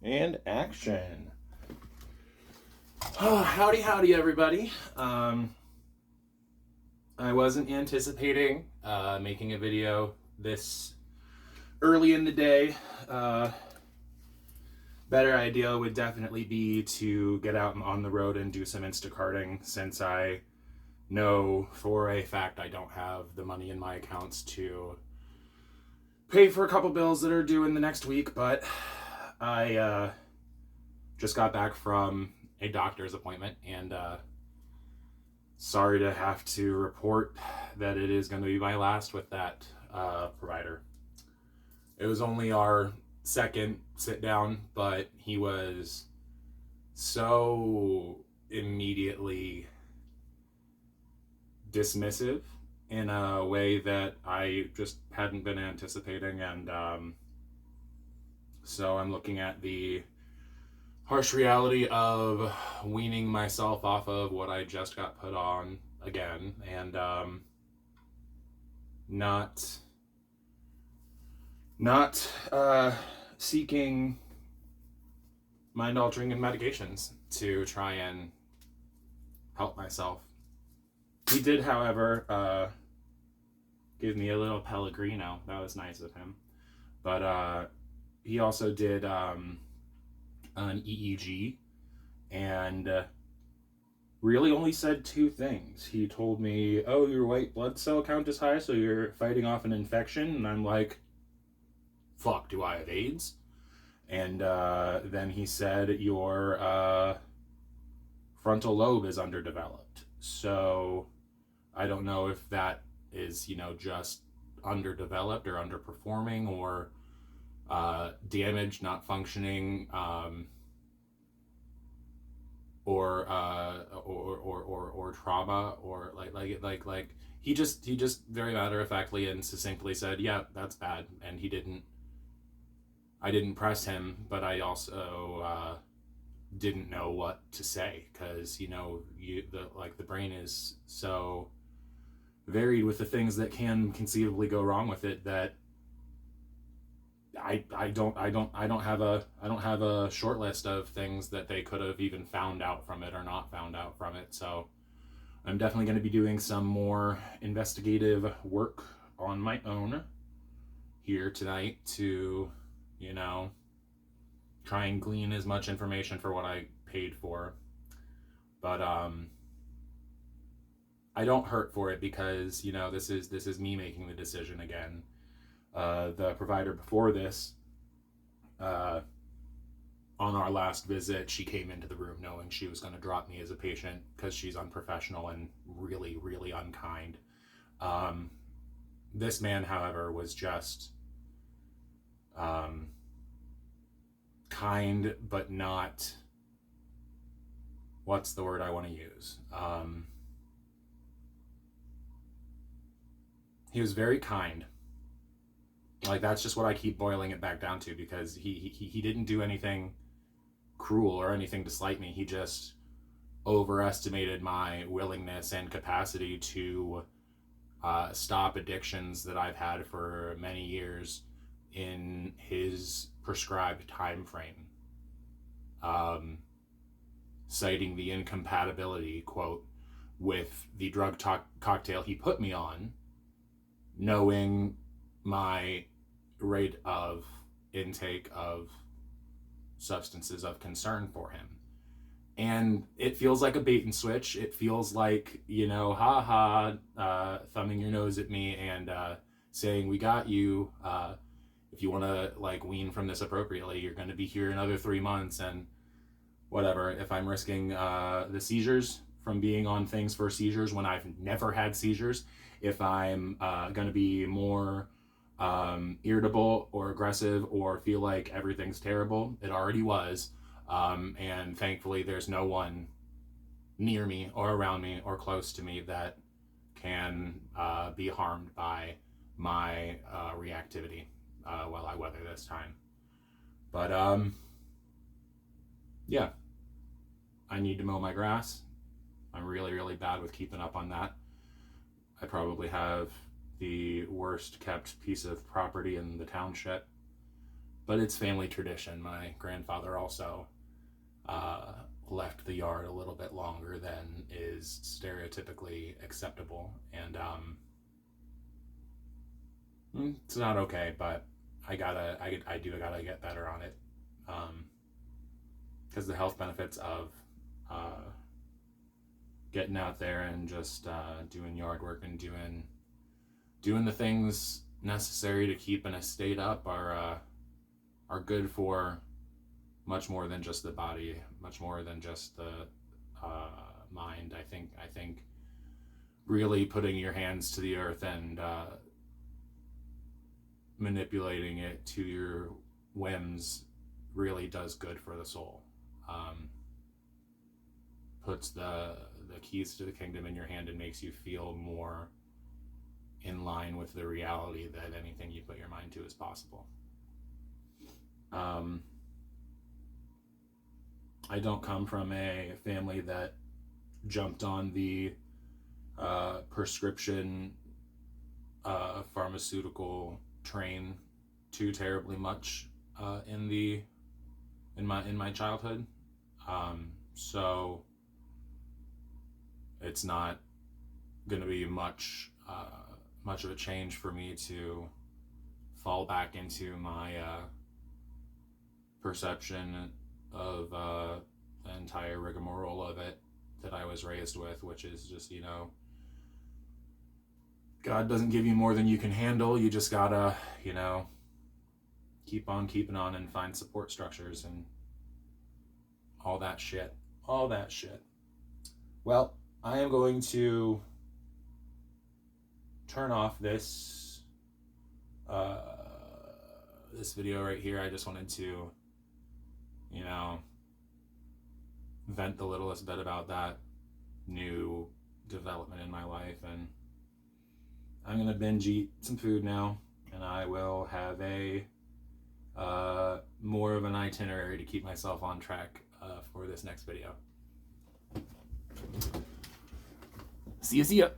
And action. Oh, howdy, everybody. I wasn't anticipating making a video this early in the day. Better idea would definitely be to get out on the road and do some Instacarting, since I know for a fact I don't have the money in my accounts to pay for a couple bills that are due in the next week. But I just got back from a doctor's appointment, and sorry to have to report that it is going to be my last with that provider. It was only our second sit down, but he was so immediately dismissive in a way that I just hadn't been anticipating, and so I'm looking at the harsh reality of weaning myself off of what I just got put on again, and not seeking mind-altering medications to try and help myself. He did, however, give me a little Pellegrino. That was nice of him. But he also did an EEG, and really only said two things. He told me, oh, your white blood cell count is high, so you're fighting off an infection. And I'm like, fuck, do I have AIDS? And then he said, your frontal lobe is underdeveloped. So I don't know if that is, just underdeveloped or underperforming, or damaged, not functioning, or trauma, or like he just very matter-of-factly and succinctly said, yeah, that's bad. And I didn't press him, but I also didn't know what to say, because the brain is so varied with the things that can conceivably go wrong with it, that I don't have a short list of things that they could have even found out from it or not found out from it. So I'm definitely going to be doing some more investigative work on my own here tonight to, try and glean as much information for what I paid for. But I don't hurt for it, because this is me making the decision again. The provider before this, on our last visit, she came into the room knowing she was going to drop me as a patient because she's unprofessional and really, really unkind. This man, however, was just kind, but not, what's the word I want to use? He was very kind. Like, that's just what I keep boiling it back down to, because he didn't do anything cruel or anything to slight me. He just overestimated my willingness and capacity to stop addictions that I've had for many years in his prescribed time frame, citing the incompatibility, quote, with the drug cocktail he put me on, knowing my rate of intake of substances of concern for him. And it feels like a bait and switch. It feels like, thumbing your nose at me and saying, we got you. If you want to wean from this appropriately, you're going to be here another 3 months, and whatever. If I'm risking the seizures from being on things for seizures when I've never had seizures, if I'm going to be more irritable or aggressive or feel like everything's terrible, it already was. And thankfully there's no one near me or around me or close to me that can be harmed by my reactivity while I weather this time. But yeah, I need to mow my grass. I'm really, really bad with keeping up on that. I probably have the worst kept piece of property in the township, but it's family tradition. My grandfather also left the yard a little bit longer than is stereotypically acceptable, and it's not okay, but I gotta get better on it, because the health benefits of getting out there and just doing yard work and doing the things necessary to keep an estate up are good for much more than just the body, much more than just the mind. I think really putting your hands to the earth and manipulating it to your whims really does good for the soul. Puts the keys to the kingdom in your hand and makes you feel more in line with the reality that anything you put your mind to is possible. I don't come from a family that jumped on the prescription pharmaceutical train too terribly much in my childhood. So it's not going to be much of a change for me to fall back into my perception of the entire rigmarole of it that I was raised with, which is just, God doesn't give you more than you can handle. You just gotta, keep on keeping on and find support structures and all that shit. Well, I am going to turn off this this video right here. I just wanted to, vent the littlest bit about that new development in my life, and I'm gonna binge eat some food now, and I will have a more of an itinerary to keep myself on track for this next video. See ya.